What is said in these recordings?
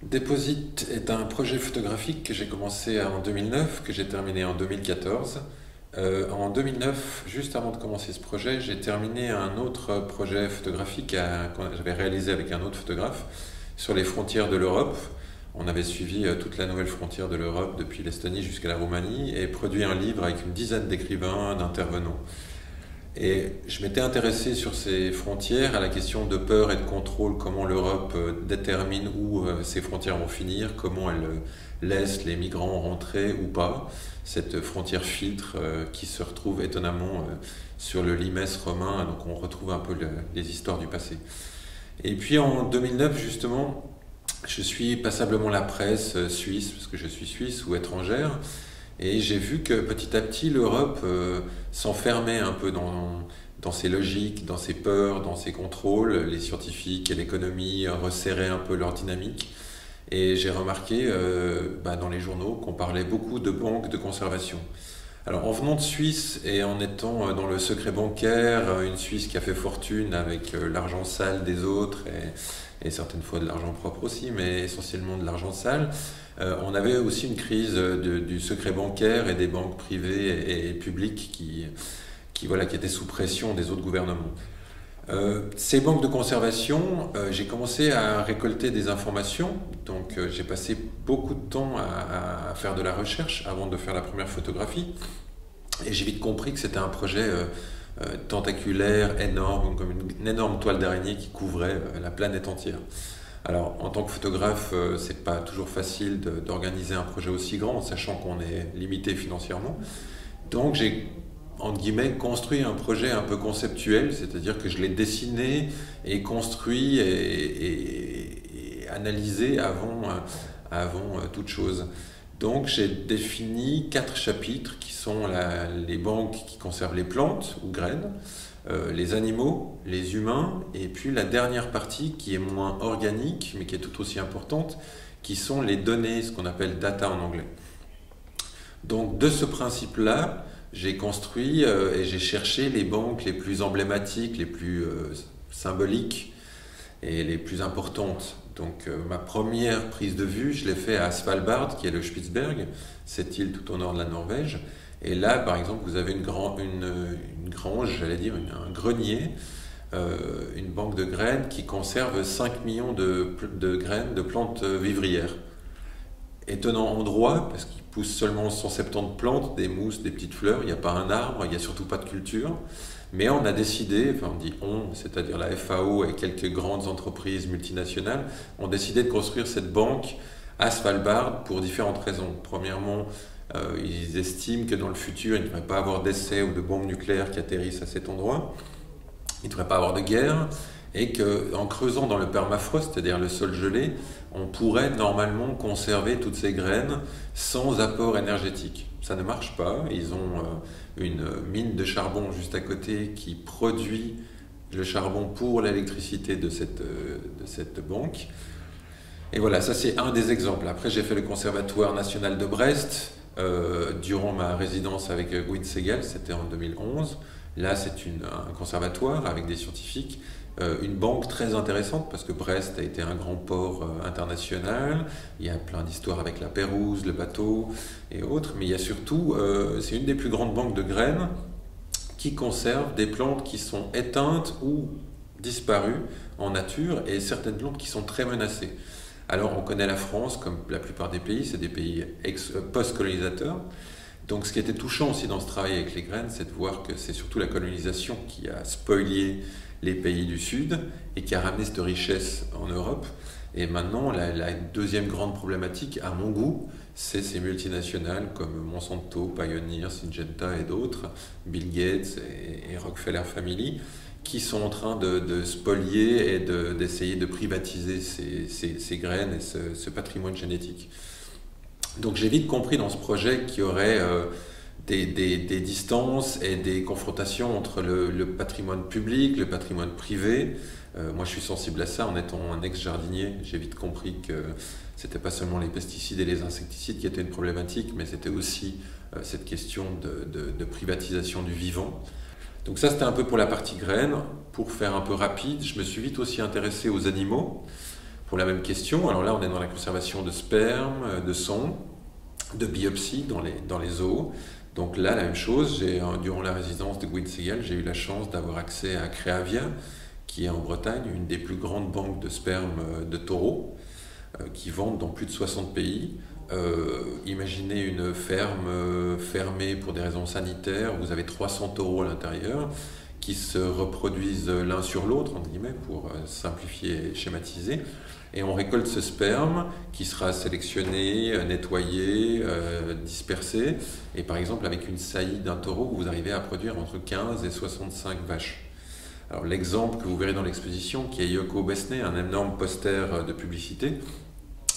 Deposit est un projet photographique que j'ai commencé en 2009, que j'ai terminé en 2014. En 2009, juste avant de commencer ce projet, j'ai terminé un autre projet photographique que j'avais réalisé avec un autre photographe sur les frontières de l'Europe. On avait suivi toute la nouvelle frontière de l'Europe depuis l'Estonie jusqu'à la Roumanie et produit un livre avec une dizaine d'écrivains, d'intervenants. Et je m'étais intéressé sur ces frontières à la question de peur et de contrôle, comment l'Europe détermine où ces frontières vont finir, comment elle laisse les migrants rentrer ou pas, cette frontière filtre qui se retrouve étonnamment sur le limes romain, donc on retrouve un peu les histoires du passé. Et puis en 2009 justement, je suis passablement la presse suisse, parce que je suis suisse ou étrangère, et j'ai vu que petit à petit, l'Europe s'enfermait un peu dans ses logiques, dans ses peurs, dans ses contrôles. Les scientifiques et l'économie resserraient un peu leur dynamique. Et j'ai remarqué dans les journaux qu'on parlait beaucoup de banques de conservation. Alors en venant de Suisse et en étant dans le secret bancaire, une Suisse qui a fait fortune avec l'argent sale des autres et certaines fois de l'argent propre aussi, mais essentiellement de l'argent sale, on avait aussi une crise du secret bancaire et des banques privées et publiques qui étaient sous pression des autres gouvernements. Ces banques de conservation, j'ai commencé à récolter des informations, donc j'ai passé beaucoup de temps à faire de la recherche avant de faire la première photographie, et j'ai vite compris que c'était un projet tentaculaire, énorme, comme une énorme toile d'araignée qui couvrait la planète entière. Alors, en tant que photographe, c'est pas toujours facile d'organiser un projet aussi grand, sachant qu'on est limité financièrement. Donc, j'ai, entre guillemets, construit un projet un peu conceptuel, c'est-à-dire que je l'ai dessiné et construit et analysé avant toute chose. Donc, j'ai défini 4 chapitres qui sont les banques qui conservent les plantes ou graines, les animaux, les humains, et puis la dernière partie qui est moins organique, mais qui est tout aussi importante, qui sont les données, ce qu'on appelle data en anglais. Donc de ce principe-là, j'ai construit et j'ai cherché les banques les plus emblématiques, les plus symboliques et les plus importantes. Donc ma première prise de vue, je l'ai fait à Svalbard, qui est le Spitzberg, cette île tout au nord de la Norvège. Et là, par exemple, vous avez une grange, j'allais dire, un grenier, une banque de graines qui conserve 5 millions de graines de plantes vivrières. Étonnant endroit, parce qu'il pousse seulement 170 plantes, des mousses, des petites fleurs, il n'y a pas un arbre, il n'y a surtout pas de culture. Mais on a décidé, enfin on dit on, c'est-à-dire la FAO et quelques grandes entreprises multinationales, ont décidé de construire cette banque à Svalbard pour différentes raisons. Premièrement, ils estiment que dans le futur, il ne devrait pas avoir d'essais ou de bombes nucléaires qui atterrissent à cet endroit. Il ne devrait pas avoir de guerre. Et qu'en creusant dans le permafrost, c'est-à-dire le sol gelé, on pourrait normalement conserver toutes ces graines sans apport énergétique. Ça ne marche pas. Ils ont une mine de charbon juste à côté qui produit le charbon pour l'électricité de cette banque. Et voilà, ça c'est un des exemples. Après, j'ai fait le Conservatoire national de Brest durant ma résidence avec Guy Segel, c'était en 2011. Là, c'est un conservatoire avec des scientifiques, une banque très intéressante parce que Brest a été un grand port international. Il y a plein d'histoires avec la Pérouse, le bateau et autres, mais il y a surtout, c'est une des plus grandes banques de graines qui conserve des plantes qui sont éteintes ou disparues en nature et certaines plantes qui sont très menacées. Alors on connaît la France, comme la plupart des pays, c'est des pays post-colonisateurs. Donc ce qui était touchant aussi dans ce travail avec les graines, c'est de voir que c'est surtout la colonisation qui a spolié les pays du Sud et qui a ramené cette richesse en Europe. Et maintenant, la deuxième grande problématique, à mon goût, c'est ces multinationales comme Monsanto, Pioneer, Syngenta et d'autres, Bill Gates et Rockefeller Family, qui sont en train de spolier et d'essayer de privatiser ces graines et ce patrimoine génétique. Donc j'ai vite compris dans ce projet qu'il y aurait des distances et des confrontations entre le patrimoine public, le patrimoine privé. Moi je suis sensible à ça en étant un ex-jardinier. J'ai vite compris que c'était pas seulement les pesticides et les insecticides qui étaient une problématique, mais c'était aussi cette question de privatisation du vivant. Donc ça c'était un peu pour la partie graines. Pour faire un peu rapide, je me suis vite aussi intéressé aux animaux, pour la même question. Alors là, on est dans la conservation de sperme, de sang, de biopsie dans les zoos. Donc là, la même chose, durant la résidence de Guild-Segal, j'ai eu la chance d'avoir accès à Creavia, qui est en Bretagne, une des plus grandes banques de sperme de taureaux, qui vendent dans plus de 60 pays. Imaginez une ferme fermée pour des raisons sanitaires, vous avez 300 taureaux à l'intérieur, qui se reproduisent l'un sur l'autre, entre guillemets, pour simplifier et schématiser. Et on récolte ce sperme qui sera sélectionné, nettoyé, dispersé. Et par exemple, avec une saillie d'un taureau, vous arrivez à produire entre 15 et 65 vaches. Alors l'exemple que vous verrez dans l'exposition, qui est Yoko Besnay, un énorme poster de publicité,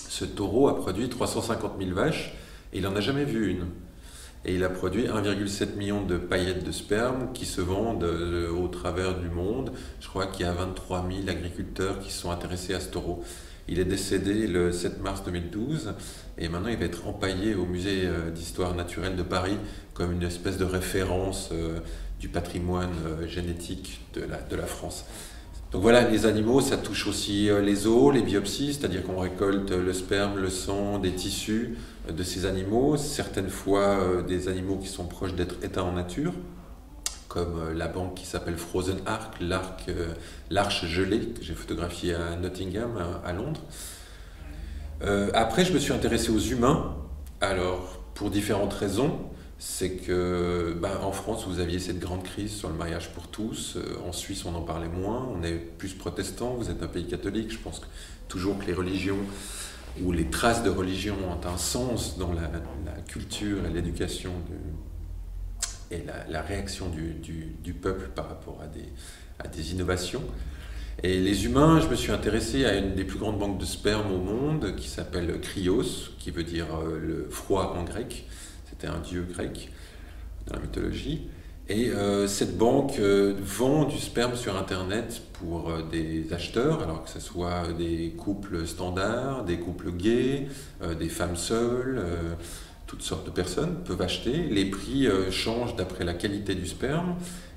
ce taureau a produit 350 000 vaches et il n'en a jamais vu une. Et il a produit 1,7 million de paillettes de sperme qui se vendent au travers du monde. Je crois qu'il y a 23 000 agriculteurs qui sont intéressés à ce taureau. Il est décédé le 7 mars 2012 et maintenant il va être empaillé au musée d'histoire naturelle de Paris comme une espèce de référence du patrimoine génétique de la France. Donc voilà, les animaux, ça touche aussi les os, les biopsies, c'est-à-dire qu'on récolte le sperme, le sang, des tissus de ces animaux, certaines fois des animaux qui sont proches d'être éteints en nature, comme la banque qui s'appelle Frozen Ark, l'arche gelée que j'ai photographiée à Nottingham, à Londres. Après, je me suis intéressé aux humains, alors pour différentes raisons. C'est que en France, vous aviez cette grande crise sur le mariage pour tous. En Suisse, on en parlait moins. On est plus protestant. Vous êtes un pays catholique. Je pense toujours que les religions ou les traces de religion ont un sens dans la culture et l'éducation et la réaction du peuple par rapport à des innovations. Et les humains, je me suis intéressé à une des plus grandes banques de sperme au monde qui s'appelle Krios, qui veut dire le froid en grec. C'était un dieu grec dans la mythologie. Et cette banque vend du sperme sur Internet pour des acheteurs, alors que ce soit des couples standards, des couples gays, des femmes seules, toutes sortes de personnes peuvent acheter. Les prix changent d'après la qualité du sperme.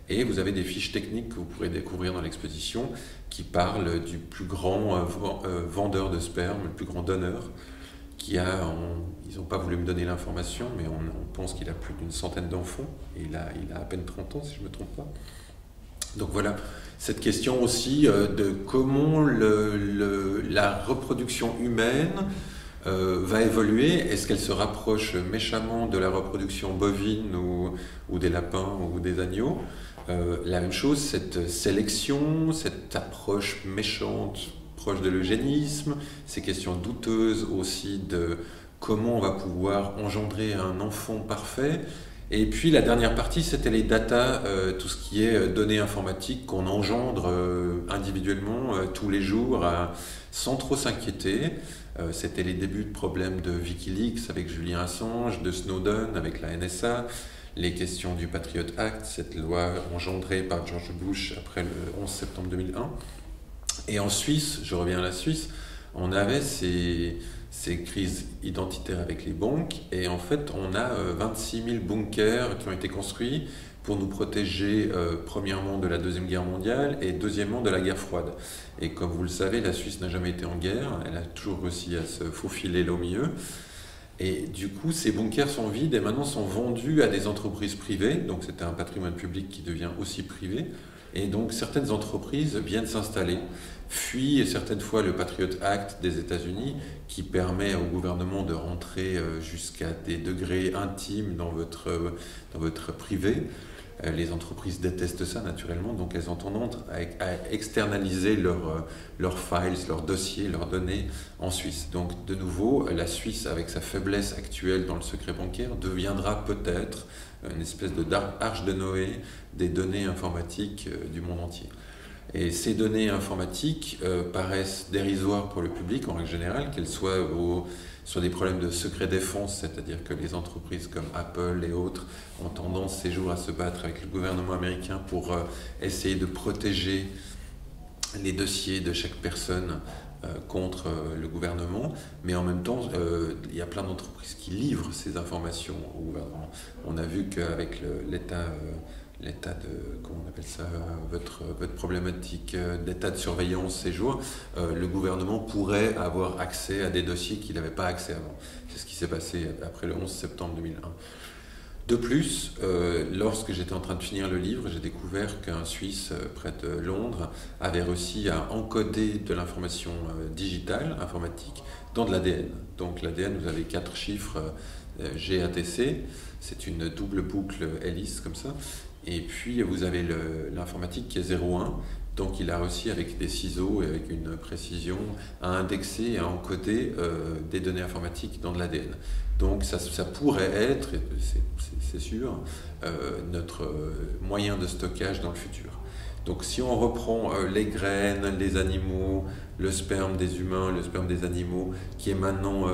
Et vous avez des fiches techniques que vous pourrez découvrir dans l'exposition qui parlent du plus grand vendeur de sperme, le plus grand donneur. Ils n'ont pas voulu me donner l'information, mais on pense qu'il a plus d'une centaine d'enfants, et il a à peine 30 ans, si je ne me trompe pas. Donc voilà, cette question aussi de comment la reproduction humaine va évoluer. Est-ce qu'elle se rapproche méchamment de la reproduction bovine ou des lapins ou des agneaux? La même chose, cette sélection, cette approche méchante, proche de l'eugénisme, ces questions douteuses aussi de comment on va pouvoir engendrer un enfant parfait. Et puis la dernière partie, c'était les data, tout ce qui est données informatiques qu'on engendre individuellement tous les jours sans trop s'inquiéter. C'était les débuts de problèmes de Wikileaks avec Julian Assange, de Snowden avec la NSA, les questions du Patriot Act, cette loi engendrée par George Bush après le 11 septembre 2001. Et en Suisse, je reviens à la Suisse, on avait ces crises identitaires avec les banques, et en fait on a 26 000 bunkers qui ont été construits pour nous protéger premièrement de la Deuxième Guerre mondiale et deuxièmement de la guerre froide. Et comme vous le savez, la Suisse n'a jamais été en guerre, elle a toujours réussi à se faufiler là au milieu. Et du coup, ces bunkers sont vides et maintenant sont vendus à des entreprises privées, donc c'était un patrimoine public qui devient aussi privé. Et donc certaines entreprises viennent s'installer, fuient certaines fois le Patriot Act des États-Unis qui permet au gouvernement de rentrer jusqu'à des degrés intimes dans votre privé. Les entreprises détestent ça naturellement, donc elles ont tendance à externaliser leurs files, leurs dossiers, leurs données en Suisse. Donc de nouveau, la Suisse, avec sa faiblesse actuelle dans le secret bancaire, deviendra peut-être une espèce d'arche de Noé des données informatiques du monde entier. Et ces données informatiques paraissent dérisoires pour le public en règle générale, qu'elles soient sur des problèmes de secret défense, c'est-à-dire que les entreprises comme Apple et autres ont tendance ces jours à se battre avec le gouvernement américain pour essayer de protéger les dossiers de chaque personne contre le gouvernement, mais en même temps, il y a plein d'entreprises qui livrent ces informations au gouvernement. On a vu qu'avec l'état de, comment on appelle ça, votre problématique d'état de surveillance séjour, le gouvernement pourrait avoir accès à des dossiers qu'il n'avait pas accès avant. C'est ce qui s'est passé après le 11 septembre 2001. De plus, lorsque j'étais en train de finir le livre, j'ai découvert qu'un Suisse près de Londres avait réussi à encoder de l'information digitale, informatique, dans de l'ADN. Donc l'ADN, vous avez 4 chiffres GATC, c'est une double boucle hélice comme ça, et puis vous avez l'informatique qui est 0,1. Donc il a réussi avec des ciseaux et avec une précision à indexer et à encoder des données informatiques dans de l'ADN. Donc ça pourrait être, c'est sûr, notre moyen de stockage dans le futur. Donc si on reprend les graines, les animaux, le sperme des humains, le sperme des animaux, qui est maintenant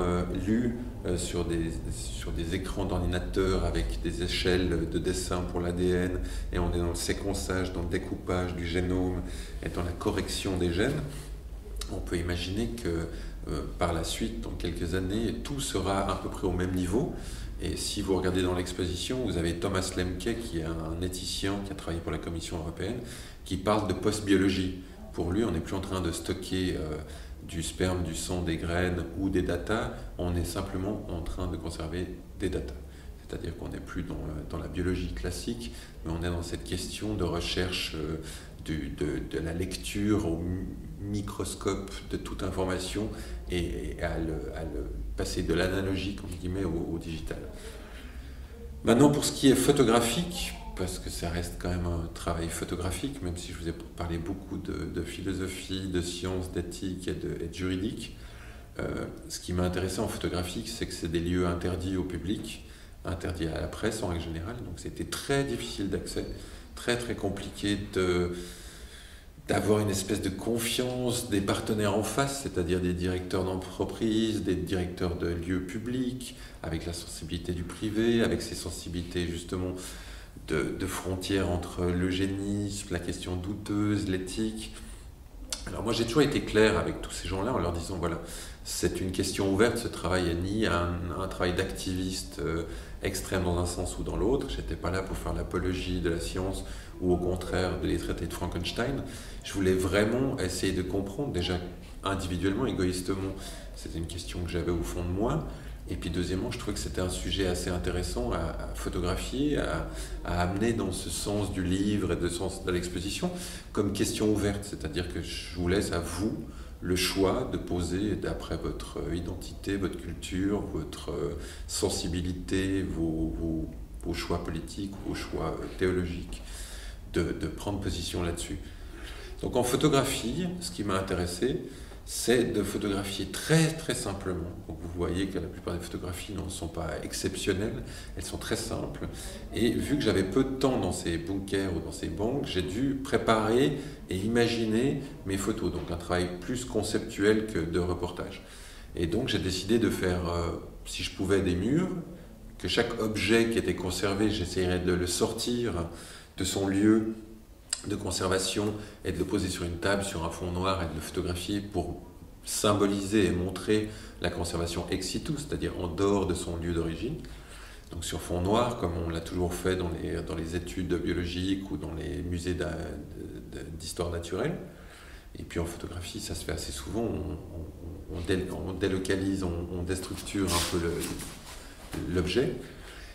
lu sur des écrans d'ordinateur avec des échelles de dessin pour l'ADN, et on est dans le séquençage, dans le découpage du génome et dans la correction des gènes, on peut imaginer que par la suite, dans quelques années, tout sera à peu près au même niveau. Et si vous regardez dans l'exposition, vous avez Thomas Lemke, qui est un éthicien qui a travaillé pour la Commission européenne, qui parle de post-biologie. Pour lui, on n'est plus en train de stocker du sperme, du sang, des graines ou des datas, on est simplement en train de conserver des datas. C'est-à-dire qu'on n'est plus dans la biologie classique, mais on est dans cette question de recherche de la lecture au microscope de toute information et à le passer de l'analogique entre guillemets au digital. Maintenant, pour ce qui est photographique, parce que ça reste quand même un travail photographique, même si je vous ai parlé beaucoup de philosophie, de sciences, d'éthique et de juridique, ce qui m'a intéressé en photographique, c'est que c'est des lieux interdits au public, interdits à la presse en règle générale, donc c'était très difficile d'accès, très très compliqué d'avoir une espèce de confiance des partenaires en face, c'est-à-dire des directeurs d'entreprise, des directeurs de lieux publics, avec la sensibilité du privé, avec ces sensibilités justement de frontières entre l'eugénisme, la question douteuse, l'éthique. Alors moi j'ai toujours été clair avec tous ces gens-là en leur disant voilà, c'est une question ouverte, ce travail est ni un travail d'activiste extrême dans un sens ou dans l'autre, j'étais pas là pour faire l'apologie de la science ou au contraire de les traiter de Frankenstein, je voulais vraiment essayer de comprendre déjà individuellement, égoïstement, c'était une question que j'avais au fond de moi, et puis deuxièmement je trouvais que c'était un sujet assez intéressant à photographier, à amener dans ce sens du livre et de sens de l'exposition comme question ouverte, c'est-à-dire que je vous laisse à vous le choix de poser d'après votre identité, votre culture, votre sensibilité, vos choix politiques, vos choix théologiques, de prendre position là-dessus. Donc en photographie, ce qui m'a intéressé, c'est de photographier très très simplement. Donc vous voyez que la plupart des photographies ne sont pas exceptionnelles, elles sont très simples. Et vu que j'avais peu de temps dans ces bunkers ou dans ces banques, j'ai dû préparer et imaginer mes photos. Donc un travail plus conceptuel que de reportage. Et donc j'ai décidé de faire, si je pouvais, des murs, que chaque objet qui était conservé, j'essayerais de le sortir de son lieu de conservation et de le poser sur une table, sur un fond noir et de le photographier pour symboliser et montrer la conservation ex situ, c'est-à-dire en dehors de son lieu d'origine. Donc sur fond noir, comme on l'a toujours fait dans les études biologiques ou dans les musées d'histoire naturelle. Et puis en photographie, ça se fait assez souvent, on délocalise, on déstructure un peu l'objet.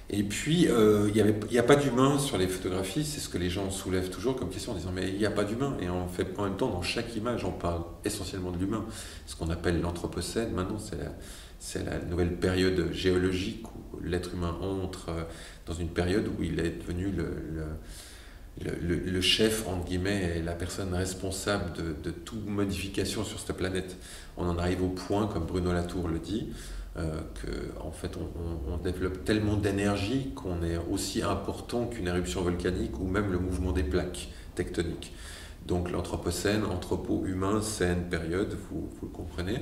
Et puis, il n'y a pas d'humain sur les photographies, c'est ce que les gens soulèvent toujours comme question en disant mais il n'y a pas d'humain. Et en fait, en même temps, dans chaque image, on parle essentiellement de l'humain. Ce qu'on appelle l'anthropocène, maintenant, c'est la nouvelle période géologique où l'être humain entre dans une période où il est devenu le chef, entre guillemets, et la personne responsable de toute modification sur cette planète. On en arrive au point, comme Bruno Latour le dit, qu'en fait on développe tellement d'énergie qu'on est aussi important qu'une éruption volcanique ou même le mouvement des plaques tectoniques. Donc l'anthropocène, anthropo humain, scène, période, vous le comprenez.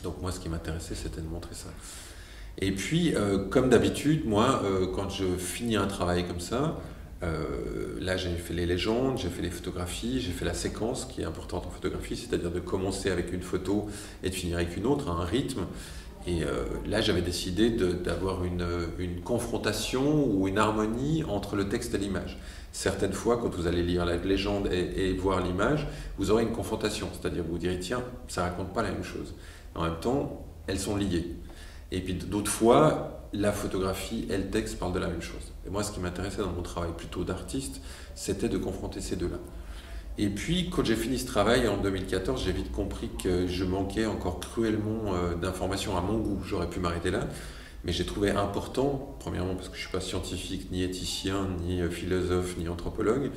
Donc moi ce qui m'intéressait c'était de montrer ça. Et puis comme d'habitude, moi quand je finis un travail comme ça, là j'ai fait les légendes, j'ai fait les photographies, j'ai fait la séquence qui est importante en photographie, c'est-à-dire de commencer avec une photo et de finir avec une autre, un rythme. Et là, j'avais décidé d'avoir une confrontation ou une harmonie entre le texte et l'image. Certaines fois, quand vous allez lire la légende et voir l'image, vous aurez une confrontation. C'est-à-dire, vous vous direz, tiens, ça raconte pas la même chose. En même temps, elles sont liées. Et puis d'autres fois, la photographie et le texte parlent de la même chose. Et moi, ce qui m'intéressait dans mon travail plutôt d'artiste, c'était de confronter ces deux-là. Et puis, quand j'ai fini ce travail en 2014, j'ai vite compris que je manquais encore cruellement d'informations à mon goût. J'aurais pu m'arrêter là, mais j'ai trouvé important, premièrement parce que je ne suis pas scientifique, ni éthicien, ni philosophe, ni anthropologue,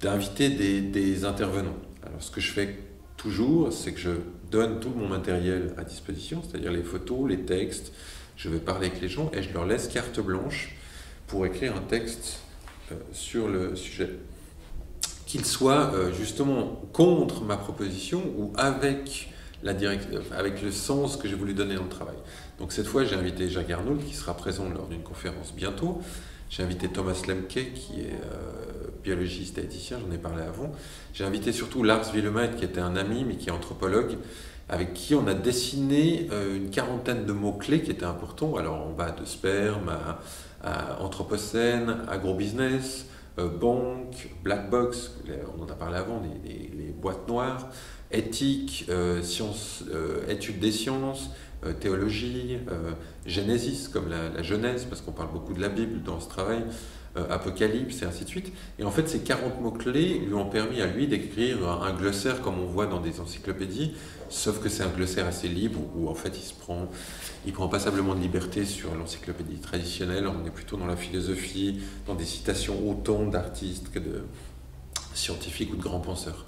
d'inviter des intervenants. Alors, ce que je fais toujours, c'est que je donne tout mon matériel à disposition, c'est-à-dire les photos, les textes. Je vais parler avec les gens et je leur laisse carte blanche pour écrire un texte sur le sujet. Qu'il soit justement contre ma proposition ou avec le sens que j'ai voulu donner dans le travail. Donc cette fois, j'ai invité Jacques Arnauld, qui sera présent lors d'une conférence bientôt. J'ai invité Thomas Lemke, qui est biologiste et éthicien, j'en ai parlé avant. J'ai invité surtout Lars Villemette, qui était un ami, mais qui est anthropologue, avec qui on a dessiné une quarantaine de mots-clés qui étaient importants. Alors on va de sperme à anthropocène, agrobusiness, banque, black box, on en a parlé avant, les boîtes noires, éthique, sciences, études des sciences, théologie, Génésis, comme la Genèse, parce qu'on parle beaucoup de la Bible dans ce travail, Apocalypse et ainsi de suite. Et en fait, ces 40 mots-clés lui ont permis à lui d'écrire un glossaire comme on voit dans des encyclopédies, sauf que c'est un glossaire assez libre où en fait il prend passablement de liberté sur l'encyclopédie traditionnelle. On est plutôt dans la philosophie, dans des citations autant d'artistes que de scientifiques ou de grands penseurs.